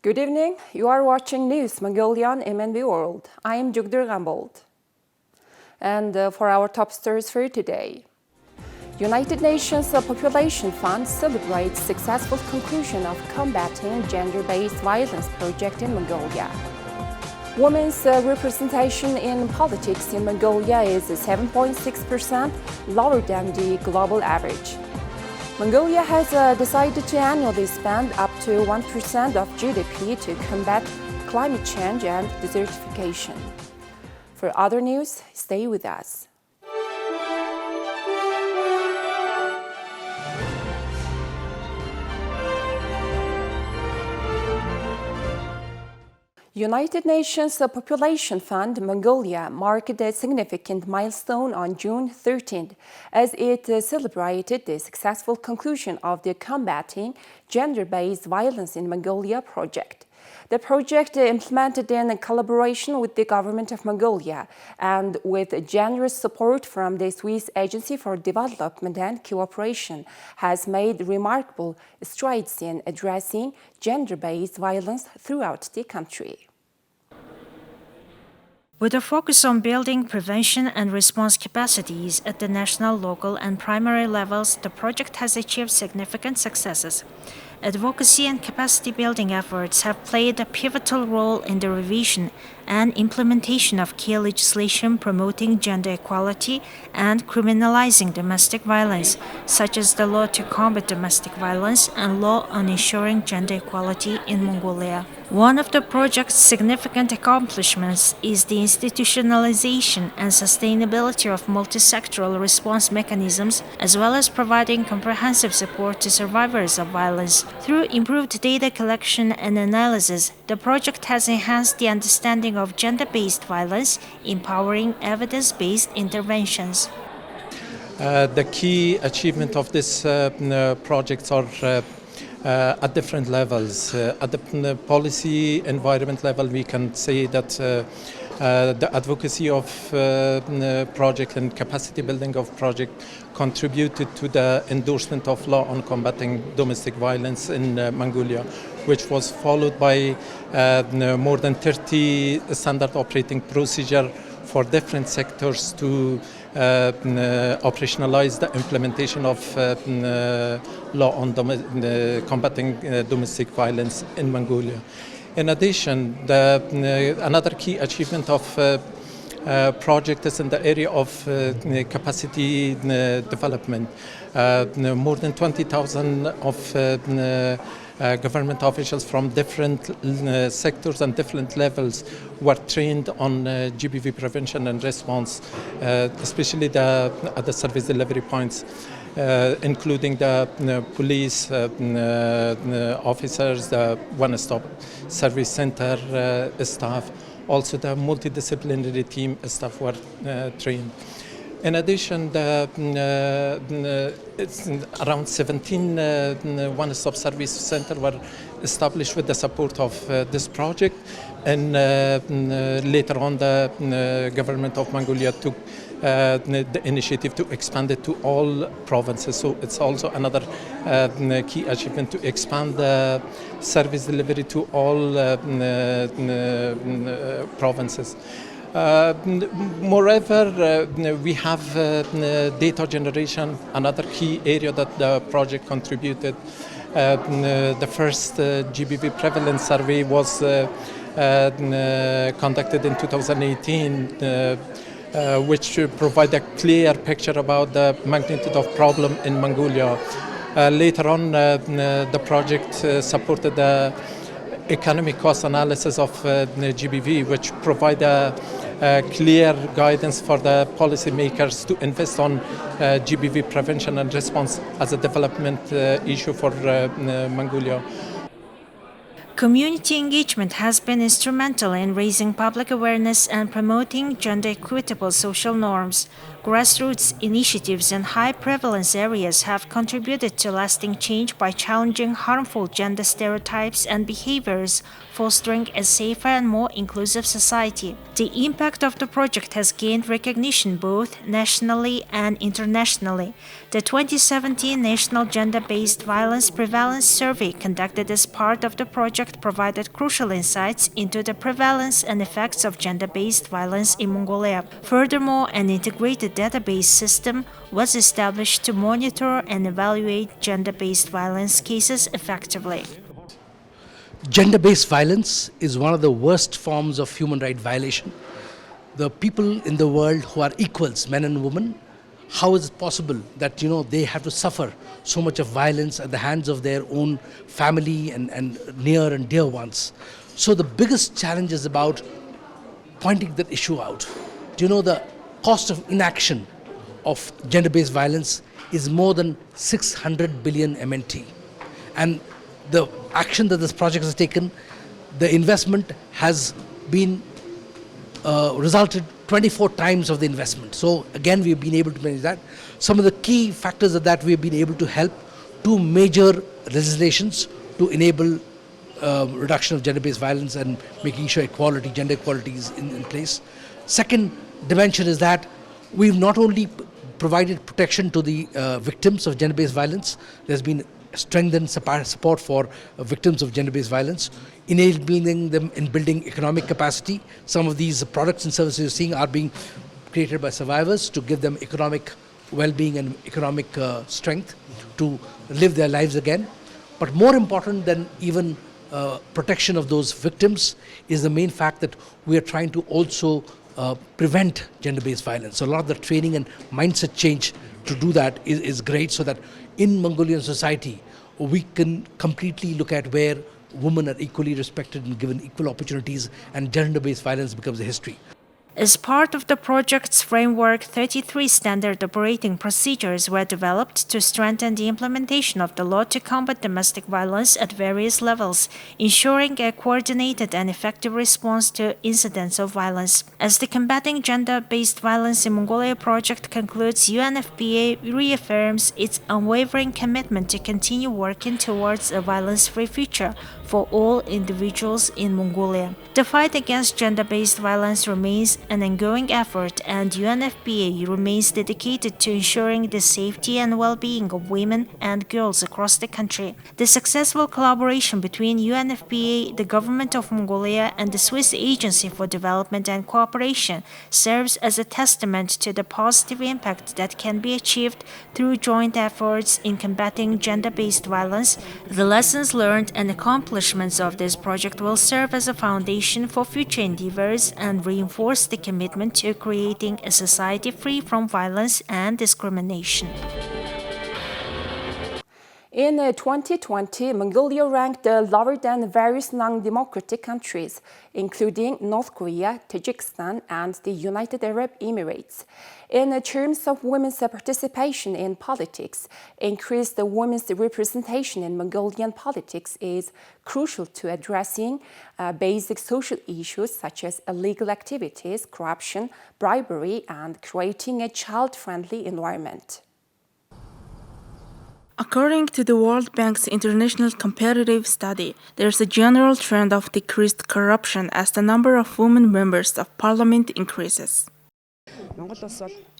Good evening. You are watching News Mongolian MNB World. I am GenderBased. And for our top stories for today, United Nations Population Fund celebrates successful conclusion of combating gender-based violence project in Mongolia. Women's representation in politics in Mongolia is 7.6%, lower than the global average. Mongolia has decided to annually spend up to 1% of GDP to combat climate change and desertification. For other news, stay with us. United Nations Population Fund Mongolia marked a significant milestone on June 13th as it celebrated the successful conclusion of the Combating Gender-Based Violence in Mongolia project. The project, implemented in collaboration with the government of Mongolia and with generous support from the Swiss Agency for Development and Cooperation, has made remarkable strides in addressing gender-based violence throughout the country. With a focus on building prevention and response capacities at the national, local, and primary levels, the project has achieved significant successes. Advocacy and capacity building efforts have played a pivotal role in the revision and implementation of key legislation promoting gender equality and criminalizing domestic violence, such as the Law to Combat Domestic Violence and Law on Ensuring Gender Equality in Mongolia. One of the project's significant accomplishments is the institutionalization and sustainability of multi-sectoral response mechanisms, as well as providing comprehensive support to survivors of violence. Through improved data collection and analysis, the project has enhanced the understanding of gender-based violence, empowering evidence-based interventions. The key achievement of this projects are at different levels. At the policy environment level, we can say that the advocacy of project and capacity building of project contributed to the endorsement of law on combating domestic violence in Mongolia, which was followed by more than 30 standard operating procedure for different sectors to operationalize the implementation of law on combating domestic violence in Mongolia. In addition, another key achievement of project is in the area of capacity development. More than 20,000 of government officials from different sectors and different levels were trained on GBV prevention and response, especially at the service delivery points, including the police officers, the one-stop service center staff. Also, the multidisciplinary team staff were trained. In addition, around 17 one-stop service centers were established with the support of this project, and later on the government of Mongolia took the initiative to expand it to all provinces. So it's also another key achievement to expand the service delivery to all provinces. Moreover, we have data generation, another key area that the project contributed. The first GBV prevalence survey was conducted in 2018, which provide a clear picture about the magnitude of problem in Mongolia. Later on, the project supported the economic cost analysis of GBV, which provide a clear guidance for the policymakers to invest on GBV prevention and response as a development issue for Mongolia. Community engagement has been instrumental in raising public awareness and promoting gender-equitable social norms. Grassroots initiatives in high prevalence areas have contributed to lasting change by challenging harmful gender stereotypes and behaviors, fostering a safer and more inclusive society. The impact of the project has gained recognition both nationally and internationally. The 2017 National Gender-Based Violence Prevalence Survey conducted as part of the project provided crucial insights into the prevalence and effects of gender-based violence in Mongolia. Furthermore, an integrated database system was established to monitor and evaluate gender-based violence cases effectively. Gender-based violence is one of the worst forms of human rights violation. The people in the world who are equals, men and women, how is it possible that they have to suffer so much of violence at the hands of their own family and near and dear ones? So the biggest challenge is about pointing that issue out. The cost of inaction of gender-based violence is more than 600 billion MNT. And the action that this project has taken, the investment has been resulted 24 times of the investment. So again, we've been able to manage that. Some of the key factors of that, we've been able to help two major legislations to enable reduction of gender-based violence and making sure gender equality is in place. Second dimension is that we've not only provided protection to the victims of gender-based violence, there's been strengthened support for victims of gender-based violence, enabling them in building economic capacity. Some of these products and services you're seeing are being created by survivors to give them economic well-being and economic strength to live their lives again. But more important than even protection of those victims is the main fact that we are trying to also prevent gender-based violence. So a lot of the training and mindset change to do that is great, so that in Mongolian society we can completely look at where women are equally respected and given equal opportunities, and gender-based violence becomes a history. As part of the project's framework, 33 standard operating procedures were developed to strengthen the implementation of the law to combat domestic violence at various levels, ensuring a coordinated and effective response to incidents of violence. As the Combating Gender-Based Violence in Mongolia project concludes, UNFPA reaffirms its unwavering commitment to continue working towards a violence-free future for all individuals in Mongolia. The fight against gender-based violence remains an ongoing effort, and UNFPA remains dedicated to ensuring the safety and well-being of women and girls across the country. The successful collaboration between UNFPA, the Government of Mongolia, and the Swiss Agency for Development and Cooperation serves as a testament to the positive impact that can be achieved through joint efforts in combating gender-based violence. The lessons learned and accomplishments of this project will serve as a foundation for future endeavors and reinforce the commitment to creating a society free from violence and discrimination. In 2020, Mongolia ranked lower than various non-democratic countries, including North Korea, Tajikistan, and the United Arab Emirates. In terms of women's participation in politics, increased women's representation in Mongolian politics is crucial to addressing basic social issues such as illegal activities, corruption, bribery, and creating a child-friendly environment. According to the World Bank's International Comparative Study, there is a general trend of decreased corruption as the number of women members of parliament increases.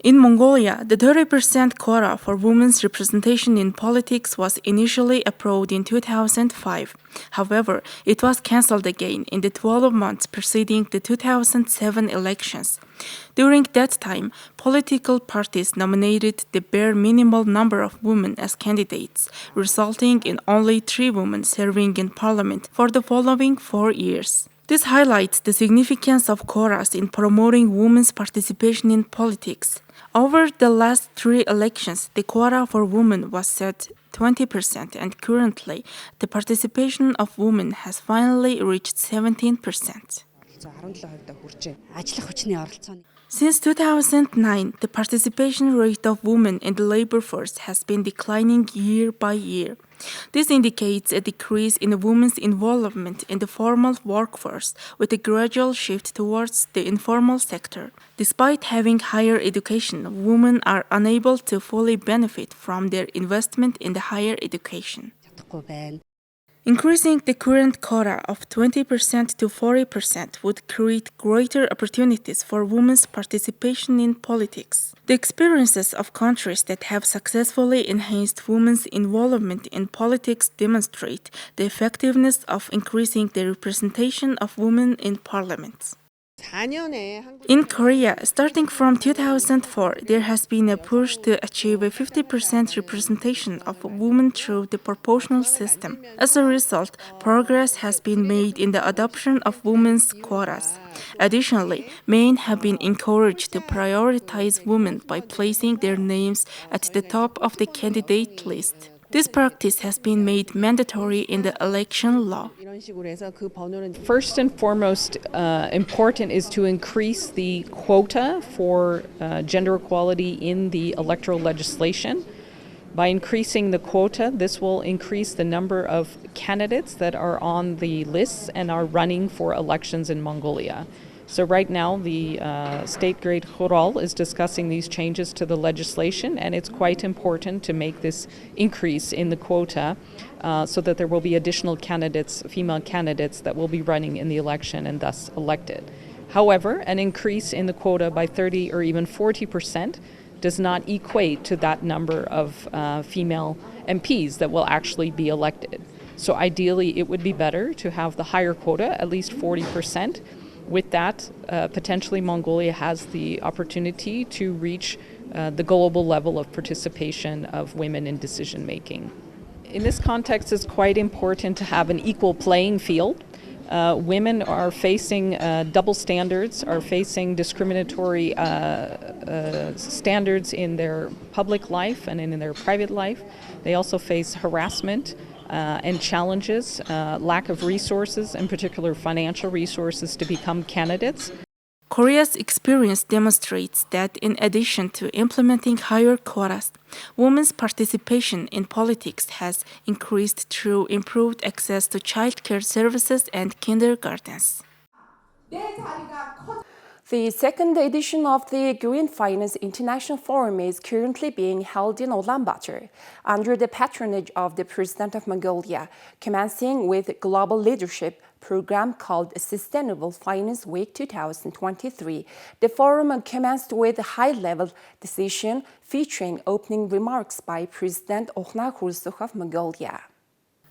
In Mongolia, the 30% quota for women's representation in politics was initially approved in 2005. However, it was cancelled again in the 12 months preceding the 2007 elections. During that time, political parties nominated the bare minimal number of women as candidates, resulting in only 3 women serving in parliament for the following 4 years. This highlights the significance of quotas in promoting women's participation in politics. Over the last 3 elections, the quota for women was set 20%, and currently, the participation of women has finally reached 17%. Since 2009, the participation rate of women in the labor force has been declining year by year. This indicates a decrease in women's involvement in the formal workforce, with a gradual shift towards the informal sector. Despite having higher education, women are unable to fully benefit from their investment in the higher education. Increasing the current quota of 20% to 40% would create greater opportunities for women's participation in politics. The experiences of countries that have successfully enhanced women's involvement in politics demonstrate the effectiveness of increasing the representation of women in parliament. In Korea, starting from 2004, there has been a push to achieve a 50% representation of women through the proportional system. As a result, progress has been made in the adoption of women's quotas. Additionally, men have been encouraged to prioritize women by placing their names at the top of the candidate list. This practice has been made mandatory in the election law. First and foremost, important is to increase the quota for gender equality in the electoral legislation. By increasing the quota, this will increase the number of candidates that are on the lists and are running for elections in Mongolia. So right now, the State Great Khural is discussing these changes to the legislation, and it's quite important to make this increase in the quota so that there will be additional candidates, female candidates, that will be running in the election and thus elected. However, an increase in the quota by 30 or even 40% does not equate to that number of female MPs that will actually be elected. So ideally, it would be better to have the higher quota, at least 40%. With that, potentially Mongolia has the opportunity to reach the global level of participation of women in decision making. In this context, it's quite important to have an equal playing field. Women are facing double standards, are facing discriminatory standards in their public life and in their private life. They also face harassment and challenges, lack of resources, in particular financial resources, to become candidates. Korea's experience demonstrates that in addition to implementing higher quotas, women's participation in politics has increased through improved access to childcare services and kindergartens. The second edition of the Green Finance International Forum is currently being held in Ulaanbaatar under the patronage of the President of Mongolia, commencing with a global leadership program called Sustainable Finance Week 2023. The forum commenced with a high-level decision featuring opening remarks by President Okhna Khulsukh of Mongolia.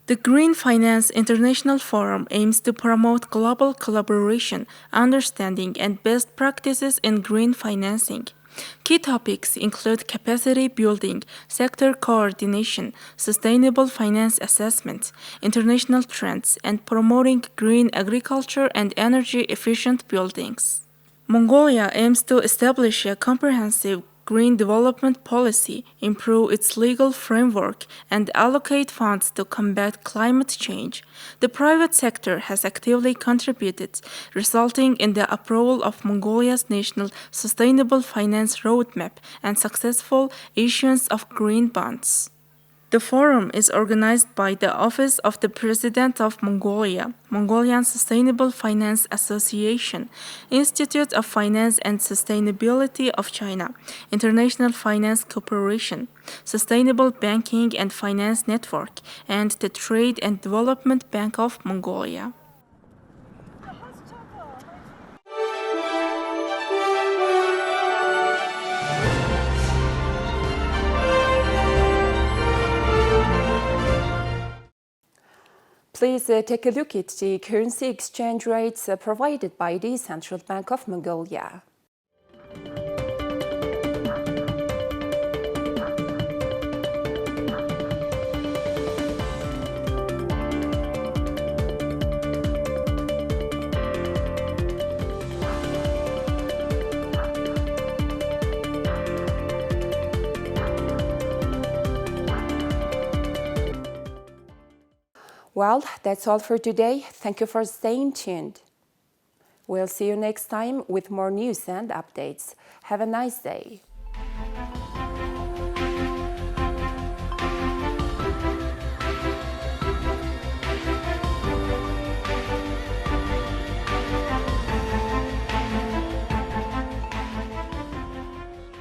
The Green Finance International Forum aims to promote global collaboration, understanding, and best practices in green financing. Key topics include capacity building, sector coordination, sustainable finance assessment, international trends, and promoting green agriculture and energy-efficient buildings. Mongolia aims to establish a comprehensive green development policy, improve its legal framework, and allocate funds to combat climate change. The private sector has actively contributed, resulting in the approval of Mongolia's National Sustainable Finance Roadmap and successful issuance of green bonds. The forum is organized by the Office of the President of Mongolia, Mongolian Sustainable Finance Association, Institute of Finance and Sustainability of China, International Finance Corporation, Sustainable Banking and Finance Network, and the Trade and Development Bank of Mongolia. Please take a look at the currency exchange rates provided by the Central Bank of Mongolia. Well, that's all for today. Thank you for staying tuned. We'll see you next time with more news and updates. Have a nice day.